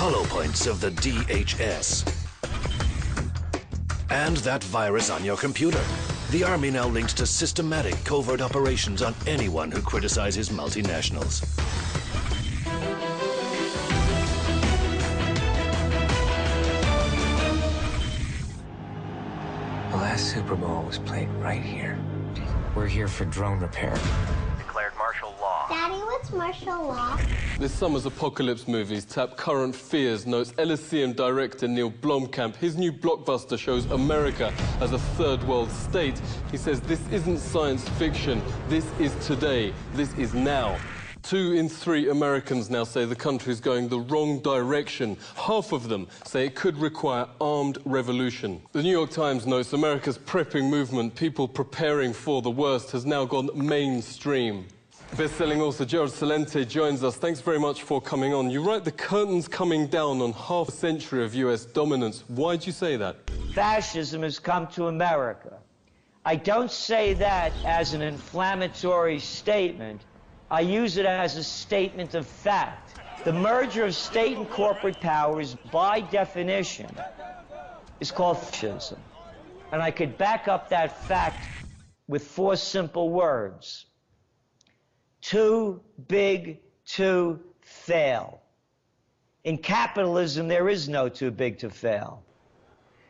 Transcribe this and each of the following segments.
hollow points of the DHS. And that virus on your computer. The Army now links to systematic covert operations on anyone who criticizes multinationals. The last Super Bowl was played right here. We're here for drone repair. Declared martial law. Daddy, what's martial law? This summer's apocalypse movies tap current fears, notes Elysium director Neil Blomkamp. His new blockbuster shows America as a third world state. He says this isn't science fiction. This is today. This is now. 2 in 3 Americans now say the country is going the wrong direction. Half of them say it could require armed revolution. The New York Times notes America's prepping movement, people preparing for the worst, has now gone mainstream. Best-selling author Gerald Celente joins us. Thanks very much for coming on. You write the curtain's coming down on half a century of US dominance. Why do you say that? Fascism has come to America. I don't say that as an inflammatory statement. I use it as a statement of fact. The merger of state and corporate powers, by definition, is called fascism. And I could back up that fact with 4 simple words. Too big to fail. In capitalism, there is no too big to fail.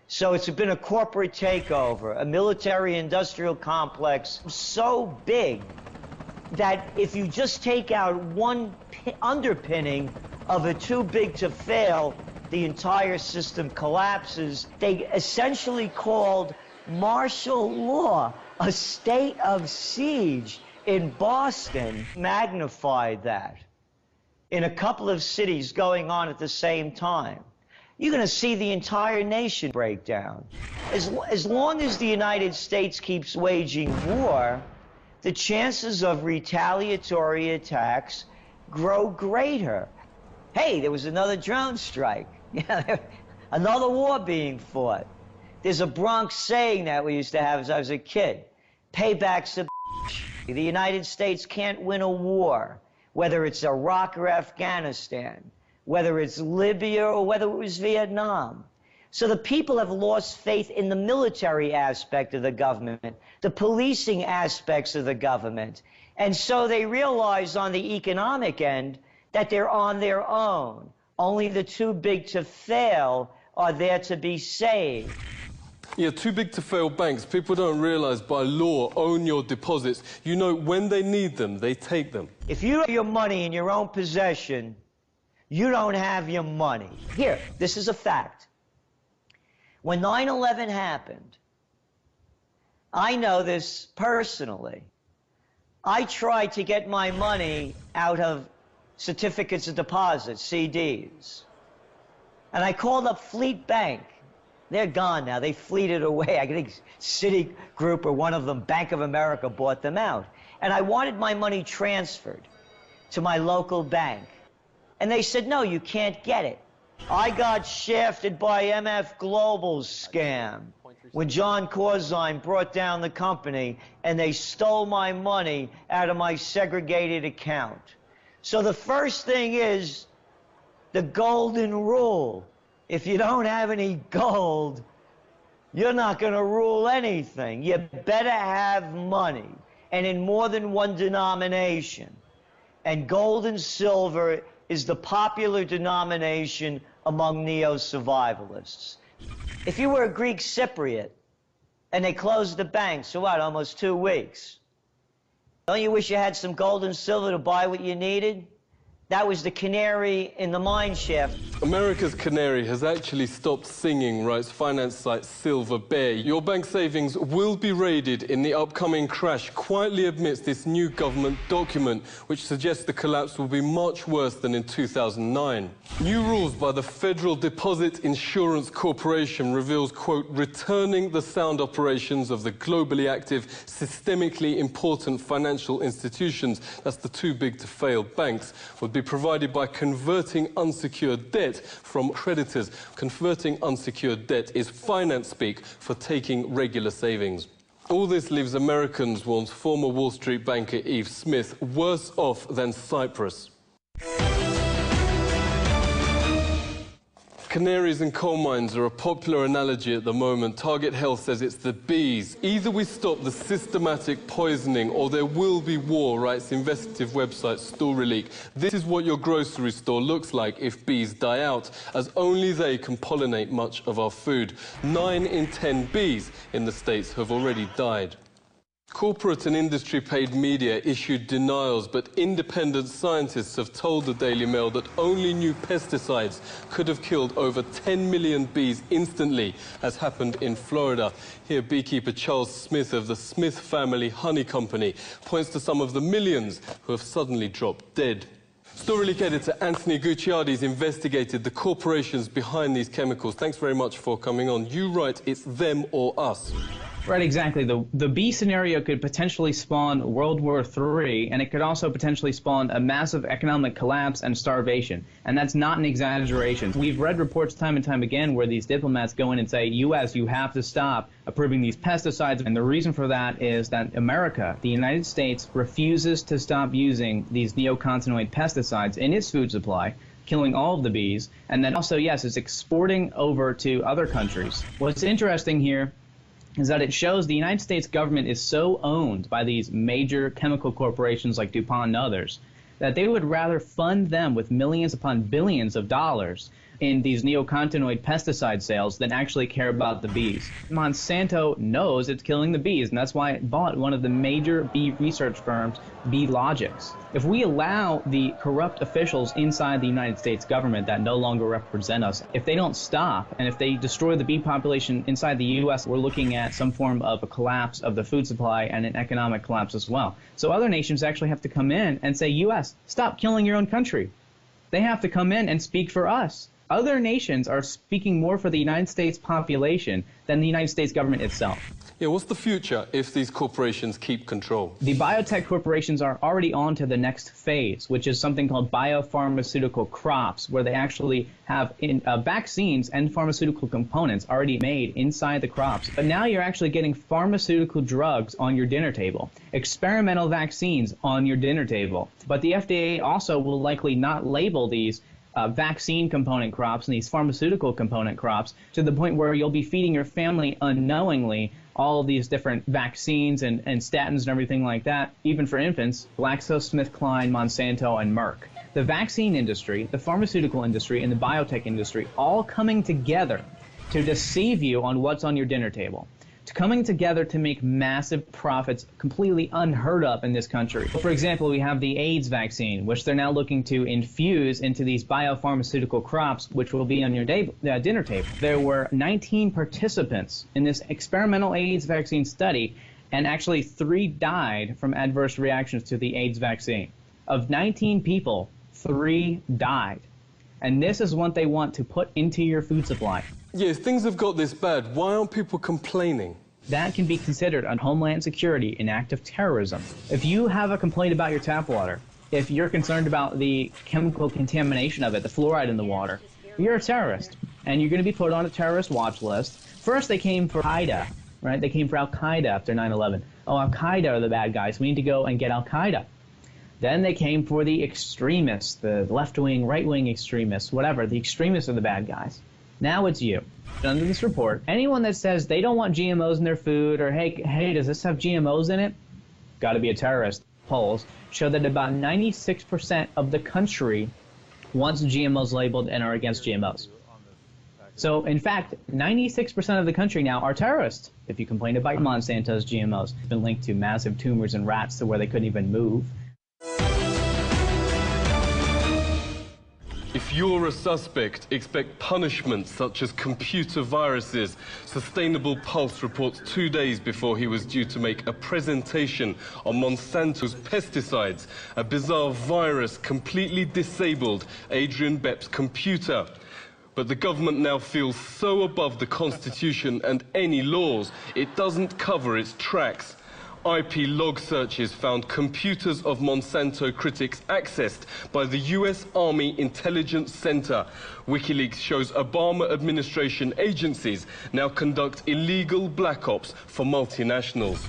So it's been a corporate takeover, a military-industrial complex so big that if you just take out one underpinning of a too big to fail, the entire system collapses. They essentially called martial law a state of siege in Boston, magnified that in a couple of cities going on at the same time. You're going to see the entire nation break down. As long as the United States keeps waging war, the chances of retaliatory attacks grow greater. Hey, there was another drone strike. Another war being fought. There's a Bronx saying that we used to have as I was a kid. Payback's a bitch. The United States can't win a war, whether it's Iraq or Afghanistan, whether it's Libya or whether it was Vietnam. So the people have lost faith in the military aspect of the government, the policing aspects of the government. And so they realize on the economic end that they're on their own. Only the too big to fail are there to be saved. Yeah, too big to fail banks. People don't realize by law, own your deposits. You know, when they need them, they take them. If you have your money in your own possession, you don't have your money. Here, this is a fact. When 9/11 happened, I know this personally. I tried to get my money out of certificates of deposit, CDs. And I called up Fleet Bank. They're gone now. They fleeted away. I think Citigroup or one of them, Bank of America, bought them out. And I wanted my money transferred to my local bank. And they said, no, you can't get it. I got shafted by MF Global's scam when John Corzine brought down the company and they stole my money out of my segregated account. So the first thing is the golden rule. If you don't have any gold, you're not going to rule anything. You better have money, and in more than one denomination. And gold and silver is the popular denomination among neo-survivalists. If you were a Greek Cypriot and they closed the banks for what, almost 2 weeks, don't you wish you had some gold and silver to buy what you needed? That was the canary in the mine shaft. America's canary has actually stopped singing, writes finance site Silver Bear. Your bank savings will be raided in the upcoming crash, quietly amidst this new government document, which suggests the collapse will be much worse than in 2009. New rules by the Federal Deposit Insurance Corporation reveals, quote, returning the sound operations of the globally active, systemically important financial institutions, that's the too big to fail banks, would be provided by converting unsecured debt from creditors. Converting unsecured debt is finance speak for taking regular savings. All this leaves Americans, warns former Wall Street banker Eve Smith, worse off than Cyprus. Canaries and coal mines are a popular analogy at the moment. Target Health says it's the bees. Either we stop the systematic poisoning or there will be war, writes the investigative website Story Leak. This is what your grocery store looks like if bees die out, as only they can pollinate much of our food. 9 in 10 bees in the States have already died. Corporate and industry-paid media issued denials, but independent scientists have told the Daily Mail that only new pesticides could have killed over 10 million bees instantly, as happened in Florida. Here, beekeeper Charles Smith of the Smith Family Honey Company points to some of the millions who have suddenly dropped dead. Story Leak editor Anthony Gucciardi's investigated the corporations behind these chemicals. Thanks very much for coming on. You write it's them or us. Right, exactly. The bee scenario could potentially spawn World War III, and it could also potentially spawn a massive economic collapse and starvation. And that's not an exaggeration. We've read reports time and time again where these diplomats go in and say, U.S., you have to stop approving these pesticides. And the reason for that is that America, the United States, refuses to stop using these neonicotinoid pesticides in its food supply, killing all of the bees. And then also, yes, it's exporting over to other countries. What's interesting here is that it shows the United States government is so owned by these major chemical corporations like DuPont and others that they would rather fund them with millions upon billions of dollars in these neonicotinoid pesticide sales than actually care about the bees. Monsanto knows it's killing the bees, and that's why it bought one of the major bee research firms, Beelogics. If we allow the corrupt officials inside the United States government that no longer represent us, if they don't stop, and if they destroy the bee population inside the U.S., we're looking at some form of a collapse of the food supply and an economic collapse as well. So other nations actually have to come in and say, U.S., stop killing your own country. They have to come in and speak for us. Other nations are speaking more for the United States population than the United States government itself. Yeah, what's the future if these corporations keep control? The biotech corporations are already on to the next phase, which is something called biopharmaceutical crops, where they actually have vaccines and pharmaceutical components already made inside the crops. But now you're actually getting pharmaceutical drugs on your dinner table, experimental vaccines on your dinner table. But the FDA also will likely not label these vaccine component crops and these pharmaceutical component crops to the point where you'll be feeding your family unknowingly all of these different vaccines and statins and everything like that, even for infants, GlaxoSmithKline, Monsanto, and Merck. The vaccine industry, the pharmaceutical industry, and the biotech industry all coming together to deceive you on what's on your dinner table, coming together to make massive profits completely unheard of in this country. For example, we have the AIDS vaccine, which they're now looking to infuse into these biopharmaceutical crops, which will be on your dinner table. There were 19 participants in this experimental AIDS vaccine study, and actually 3 died from adverse reactions to the AIDS vaccine. Of 19 people, 3 died. And this is what they want to put into your food supply. Yes, things have got this bad. Why aren't people complaining? That can be considered on Homeland Security an act of terrorism. If you have a complaint about your tap water, if you're concerned about the chemical contamination of it, the fluoride in the water, you're a terrorist, and you're going to be put on a terrorist watch list. First, they came for Al-Qaeda, right? They came for Al-Qaeda after 9/11. Oh, Al-Qaeda are the bad guys. We need to go and get Al-Qaeda. Then they came for the extremists, the left-wing, right-wing extremists, whatever. The extremists are the bad guys. Now it's you. Under this report, anyone that says they don't want GMOs in their food, or hey, does this have GMOs in it? Got to be a terrorist. Polls show that about 96% of the country wants GMOs labeled and are against GMOs. So, in fact, 96% of the country now are terrorists. If you complain about Monsanto's GMOs, it's been linked to massive tumors in rats to where they couldn't even move. If you're a suspect, expect punishment such as computer viruses. Sustainable Pulse reports 2 days before he was due to make a presentation on Monsanto's pesticides. A bizarre virus completely disabled Adrian Bepp's computer. But the government now feels so above the Constitution and any laws, it doesn't cover its tracks. IP log searches found computers of Monsanto critics accessed by the US Army Intelligence Center. WikiLeaks shows Obama administration agencies now conduct illegal black ops for multinationals.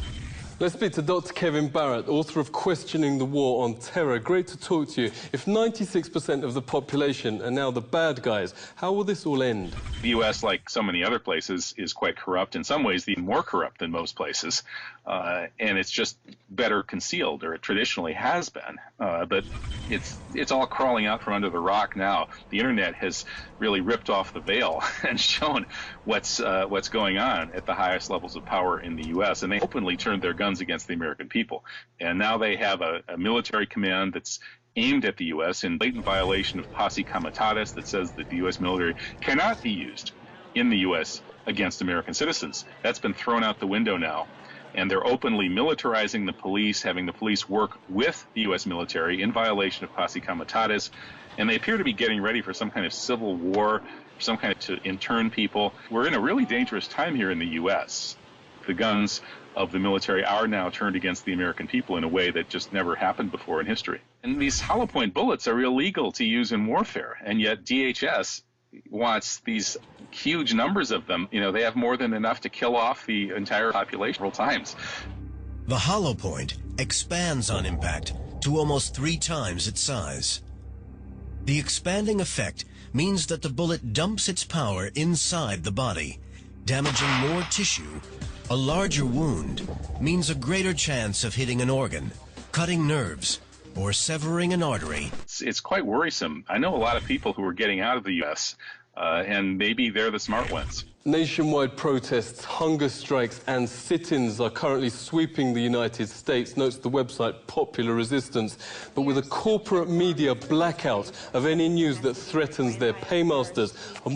Let's speak to Dr. Kevin Barrett, author of Questioning the War on Terror. Great to talk to you. If 96% of the population are now the bad guys, how will this all end? The U.S., like so many other places, is quite corrupt. In some ways, even more corrupt than most places. And it's just better concealed, or it traditionally has been. But it's all crawling out from under the rock now. The Internet has really ripped off the veil and shown what's going on at the highest levels of power in the U.S. And they openly turned their guns against the American people. And now they have a military command that's aimed at the U.S. in blatant violation of posse comitatus that says that the U.S. military cannot be used in the U.S. against American citizens. That's been thrown out the window now. And they're openly militarizing the police, having the police work with the U.S. military in violation of posse comitatus. And they appear to be getting ready for some kind of civil war, some kind of to intern people. We're in a really dangerous time here in the U.S. The guns of the military are now turned against the American people in a way that just never happened before in history. And these hollow point bullets are illegal to use in warfare, and yet DHS wants these huge numbers of them. You know, they have more than enough to kill off the entire population several times. The hollow point expands on impact to almost 3 times its size. The expanding effect means that the bullet dumps its power inside the body, damaging more tissue. A larger wound means a greater chance of hitting an organ, cutting nerves, or severing an artery. It's quite worrisome. I know a lot of people who are getting out of the U.S., and maybe they're the smart ones. Nationwide protests, hunger strikes and sit-ins are currently sweeping the United States, notes the website Popular Resistance. But with a corporate media blackout of any news that threatens their paymasters, a more